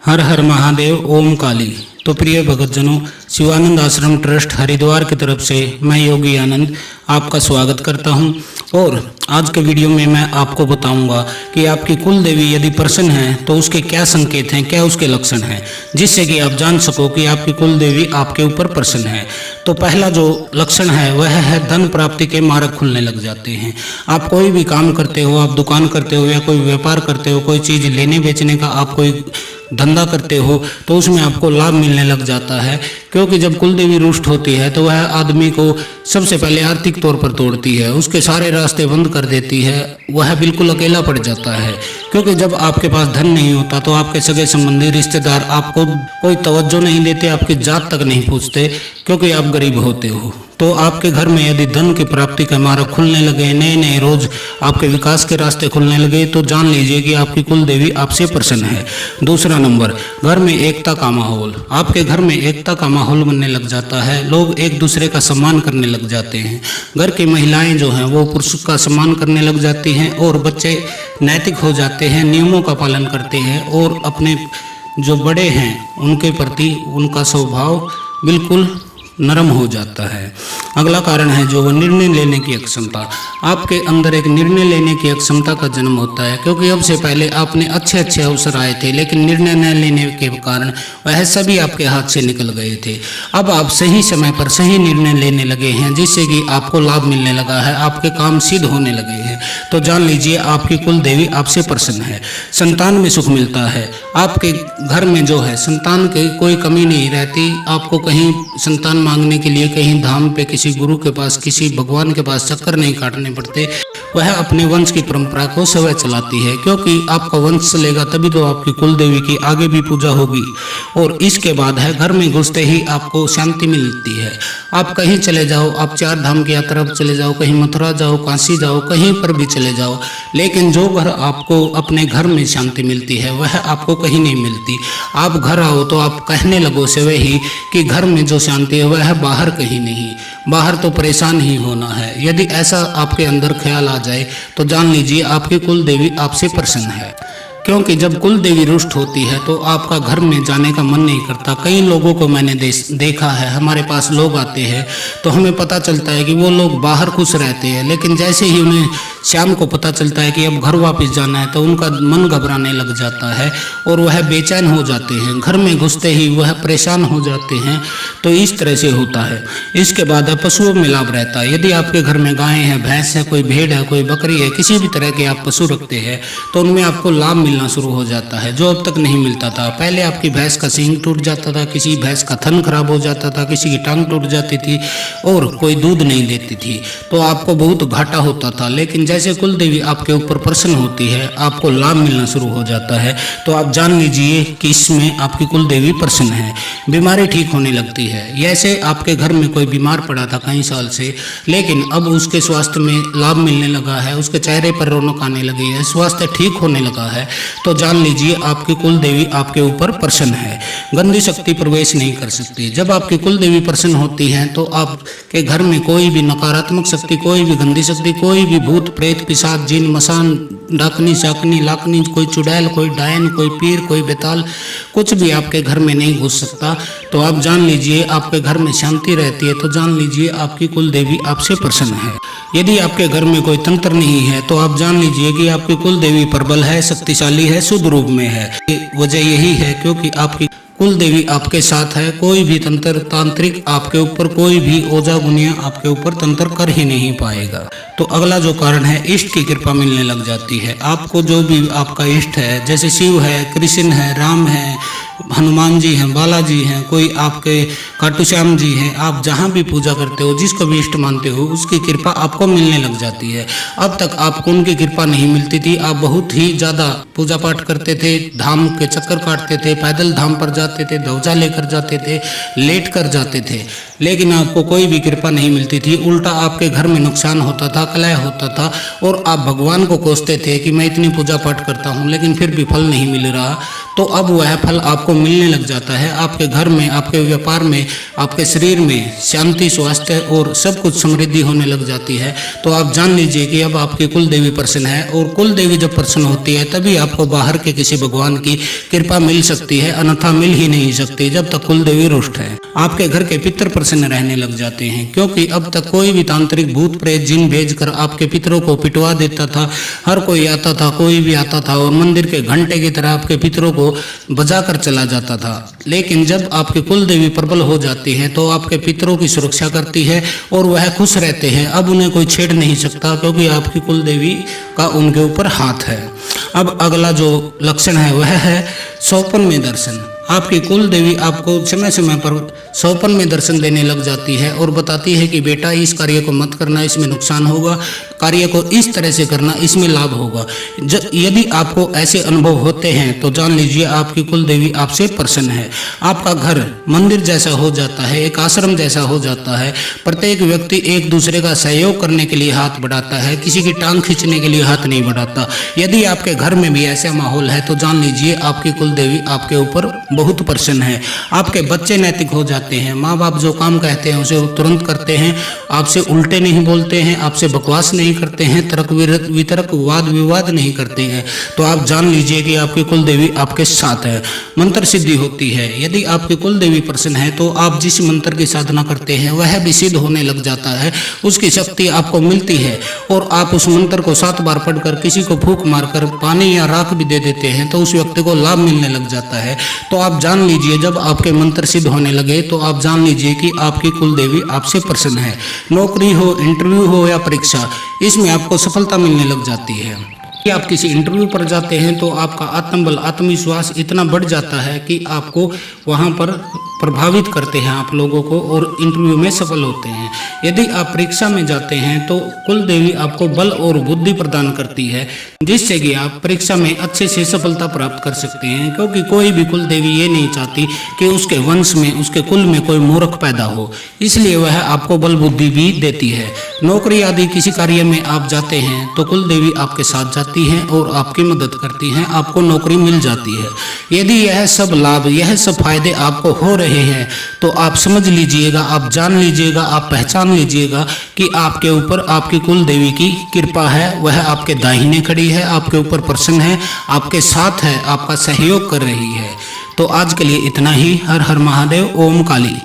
हर हर महादेव ओम काली। तो प्रिय भगतजनों, शिवानंद आश्रम ट्रस्ट हरिद्वार की तरफ से मैं योगी आनंद आपका स्वागत करता हूं। और आज के वीडियो में मैं आपको बताऊंगा कि आपकी कुल देवी यदि प्रसन्न है तो उसके क्या संकेत हैं, क्या उसके लक्षण हैं, जिससे कि आप जान सको कि आपकी कुल देवी आपके ऊपर प्रसन्न है। तो पहला जो लक्षण है वह है धन प्राप्ति के मार्ग खुलने लग जाते हैं। आप कोई भी काम करते हो, आप दुकान करते हो या कोई व्यापार करते हो, कोई चीज़ लेने बेचने का आप कोई धंधा करते हो तो उसमें आपको लाभ मिलने लग जाता है। क्योंकि जब कुल देवी रुष्ट होती है तो वह आदमी को सबसे पहले आर्थिक तौर पर तोड़ती है, उसके सारे रास्ते बंद कर देती है, वह बिल्कुल अकेला पड़ जाता है। क्योंकि जब आपके पास धन नहीं होता तो आपके सगे संबंधी रिश्तेदार आपको कोई तवज्जो नहीं देते, आपकी जात तक नहीं पूछते, क्योंकि आप गरीब होते हो। तो आपके घर में यदि धन की प्राप्ति का मार्ग खुलने लगे, नए नए रोज आपके विकास के रास्ते खुलने लगे, तो जान लीजिए कि आपकी कुल देवी आपसे प्रसन्न है। दूसरा नंबर, घर में एकता का माहौल। आपके घर में एकता का माहौल बनने लग जाता है, लोग एक दूसरे का सम्मान करने लग जाते हैं। घर की महिलाएं जो हैं वो पुरुष का सम्मान करने लग जाती हैं और बच्चे नैतिक हो जाते हैं, नियमों का पालन करते हैं और अपने जो बड़े हैं उनके प्रति उनका स्वभाव बिल्कुल नरम हो जाता है। अगला कारण है जो निर्णय लेने की अक्षमता। आपके अंदर एक निर्णय लेने की अक्षमता का जन्म होता है, क्योंकि अब से पहले आपने अच्छे अच्छे अवसर आए थे लेकिन निर्णय न लेने के कारण वह सभी आपके हाथ से निकल गए थे। अब आप सही समय पर सही निर्णय लेने लगे हैं, जिससे कि आपको लाभ मिलने लगा है, आपके काम सिद्ध होने लगे हैं। तो जान लीजिए आपकी कुल देवी आपसे प्रसन्न है। संतान में सुख मिलता है। आपके घर में जो है संतान की कोई कमी नहीं रहती। आपको कहीं संतान मांगने के लिए कहीं धाम पे किसी गुरु के पास, किसी भगवान के पास चक्कर नहीं काटने पड़ते। वह अपने वंश की परंपरा को स्वयं चलाती है, क्योंकि आपका वंश चलेगा तभी तो आपकी कुल देवी की आगे भी पूजा होगी। और इसके बाद है घर में घुसते ही आपको शांति मिलती है। आप कहीं चले जाओ, आप 4 धाम की यात्रा पर चले जाओ, कहीं मथुरा जाओ, काशी जाओ, कहीं पर भी चले जाओ, लेकिन जो घर आपको अपने घर में शांति मिलती है वह आपको कहीं नहीं मिलती। आप घर आओ तो आप कहने लगो से वही कि घर में जो शांति है वह बाहर कहीं नहीं, बाहर तो परेशान ही होना है। यदि ऐसा आपके अंदर ख्याल आ जाए तो जान लीजिए आपकी कुल देवी आपसे प्रसन्न है। क्योंकि जब कुल देवी रुष्ट होती है तो आपका घर में जाने का मन नहीं करता। कई लोगों को मैंने देखा है, हमारे पास लोग आते हैं तो हमें पता चलता है कि वो लोग बाहर खुश रहते हैं, लेकिन जैसे ही उन्हें शाम को पता चलता है कि अब घर वापस जाना है तो उनका मन घबराने लग जाता है और वह बेचैन हो जाते हैं। घर में घुसते ही वह परेशान हो जाते हैं। तो इस तरह से होता है। इसके बाद पशुओं में लाभ रहता है। यदि आपके घर में गाय है, भैंस है, कोई भेड़ है, कोई बकरी है, किसी भी तरह के आप पशु रखते हैं तो उनमें आपको लाभ मिलना शुरू हो जाता है, जो अब तक नहीं मिलता था। पहले आपकी भैंस का सींग टूट जाता था, किसी भैंस का थन खराब हो जाता था, किसी की टांग टूट जाती थी और कोई दूध नहीं देती थी, तो आपको बहुत घाटा होता था। लेकिन जैसे कुल देवी आपके ऊपर प्रसन्न होती है, आपको लाभ मिलना शुरू हो जाता है। तो आप जान लीजिए कि इसमें आपकी कुल देवी प्रसन्न है। बीमारी ठीक होने लगती है। जैसे आपके घर में कोई बीमार पड़ा था कई साल से, लेकिन अब उसके स्वास्थ्य में लाभ मिलने लगा है, उसके चेहरे पर रौनक आने लगी है, स्वास्थ्य ठीक होने लगा है, तो जान लीजिए आपकी कुल देवी आपके ऊपर प्रसन्न है। गंदी शक्ति प्रवेश नहीं कर सकती। जब आपकी कुल देवी प्रसन्न होती है तो आपके घर में कोई भी नकारात्मक शक्ति, कोई भी गंदी शक्ति, कोई भी भूत प्रेत पिशाच जिन मसान डाकनी शाकनी लाकनी, कोई चुड़ैल, कोई डायन, कोई पीर, कोई बेताल, कुछ भी आपके घर में नहीं घुस सकता। तो आप जान लीजिए आपके घर में शांति रहती है। तो जान लीजिए आपकी कुल देवी आपसे प्रसन्न है। यदि आपके घर में कोई तंत्र नहीं है तो आप जान लीजिए कि आपकी कुल देवी प्रबल है, शक्तिशाली है, शुद्ध रूप में है। वजह यही है क्योंकि आपकी कुल देवी आपके साथ है। कोई भी तंत्र तांत्रिक आपके ऊपर, कोई भी ओझा गुनिया आपके ऊपर तंत्र कर ही नहीं पाएगा। तो अगला जो कारण है, इष्ट की कृपा मिलने लग जाती है। आपको जो भी आपका इष्ट है, जैसे शिव है, कृष्ण है, राम है, हनुमान जी हैं, बालाजी हैं, कोई आपके खाटू श्याम जी हैं, आप जहाँ भी पूजा करते हो, जिसको भी इष्ट मानते हो, उसकी कृपा आपको मिलने लग जाती है। अब तक आपको उनकी कृपा नहीं मिलती थी। आप बहुत ही ज़्यादा पूजा पाठ करते थे, धाम के चक्कर काटते थे, पैदल धाम पर जाते थे, ध्वजा लेकर जाते थे, लेट कर जाते थे, लेकिन आपको कोई भी कृपा नहीं मिलती थी। उल्टा आपके घर में नुकसान होता था, कलह होता था और आप भगवान को कोसते थे कि मैं इतनी पूजा पाठ करता हूँ लेकिन फिर भी फल नहीं मिल रहा। तो अब वह फल आपको आपको मिलने लग जाता है। आपके घर में, आपके व्यापार में, आपके शरीर में शांति, स्वास्थ्य और सब कुछ समृद्धि होने लग जाती है। तो आप जान लीजिए कि अब आपकी कुल देवी प्रसन्न है, और कुल देवी जब प्रसन्न होती है तभी आपको बाहर के किसी भगवान की कृपा मिल सकती है, अन्यथा मिल ही नहीं सकती जब तक कुल देवी रुष्ट है। आपके घर के पितर प्रसन्न रहने लग जाते हैं, क्योंकि अब तक कोई भी तांत्रिक भूत प्रेत जिन भेजकर आपके पितरों को पिटवा देता था। हर कोई आता था, कोई भी आता था और मंदिर के घंटे की तरह आपके पितरों को बजा कर चला जाता था। लेकिन जब आपकी कुल देवी प्रबल हो जाती है तो आपके पितरों की सुरक्षा करती है और वह खुश रहते हैं। अब उन्हें कोई छेड़ नहीं सकता, क्योंकि आपकी कुल देवी का उनके ऊपर हाथ है। अब अगला जो लक्षण है वह है सौपन में दर्शन। आपकी कुल देवी आपको समय समय पर सौपन में दर्शन देने लग जाती है और बताती है कि बेटा इस कार्य को मत करना, इसमें नुकसान होगा, कार्य को इस तरह से करना, इसमें लाभ होगा। यदि आपको ऐसे अनुभव होते हैं तो जान लीजिए आपकी कुल देवी आपसे प्रसन्न है। आपका घर मंदिर जैसा हो जाता है, एक आश्रम जैसा हो जाता है। प्रत्येक व्यक्ति एक दूसरे का सहयोग करने के लिए हाथ बढ़ाता है, किसी की टांग खींचने के लिए हाथ नहीं बढ़ाता। यदि आपके घर में भी ऐसा माहौल है तो जान लीजिए आपकी कुल देवी आपके ऊपर बहुत प्रसन्न है। आपके बच्चे नैतिक हो जाते हैं, माँ बाप जो काम कहते हैं उसे तुरंत करते हैं, आपसे उल्टे नहीं बोलते हैं, आपसे बकवास नहीं करते हैं, तर्क वितर्क वाद विवाद नहीं करते हैं। तो आप जान लीजिए कि आपकी कुल देवी आपके साथ है। मंत्र सिद्धि होती है। यदि आपकी कुल देवी प्रसन्न है तो आप जिस मंत्र की साधना करते हैं वह भी सिद्ध होने लग जाता है, उसकी शक्ति आपको मिलती है और आप उस मंत्र को 7 बार पढ़कर किसी को फूंक मारकर पानी या राख भी दे देते हैं तो उस व्यक्ति को लाभ मिलने लग जाता है। तो आप जान लीजिए जब आपके मंत्र सिद्ध होने लगे तो आप जान लीजिए कि आपकी कुल देवी आपसे प्रसन्न है। नौकरी हो, इंटरव्यू हो या परीक्षा, इसमें आपको सफलता मिलने लग जाती है। कि आप किसी इंटरव्यू पर जाते हैं तो आपका आत्मबल, आत्मविश्वास इतना बढ़ जाता है कि आपको वहां पर प्रभावित करते हैं आप लोगों को और इंटरव्यू में सफल होते हैं। यदि आप परीक्षा में जाते हैं तो कुल देवी आपको बल और बुद्धि प्रदान करती है, जिससे कि आप परीक्षा में अच्छे से सफलता प्राप्त कर सकते हैं, क्योंकि कोई भी कुल देवी ये नहीं चाहती कि उसके वंश में, उसके कुल में कोई मूर्ख पैदा हो, इसलिए वह आपको बल बुद्धि भी देती है। नौकरी आदि किसी कार्य में आप जाते हैं तो कुल देवी आपके साथ जाती है और आपकी मदद करती है, आपको नौकरी मिल जाती है। यदि यह सब लाभ, यह सब फायदे आपको हो रहे हैं तो आप समझ लीजिएगा, आप जान लीजिएगा, आप पहचान लीजिएगा कि आपके ऊपर आपकी कुल देवी की कृपा है। वह आपके दाहिने खड़ी है, आपके ऊपर प्रसन्न है, आपके साथ है, आपका सहयोग कर रही है। तो आज के लिए इतना ही। हर हर महादेव। ओम काली।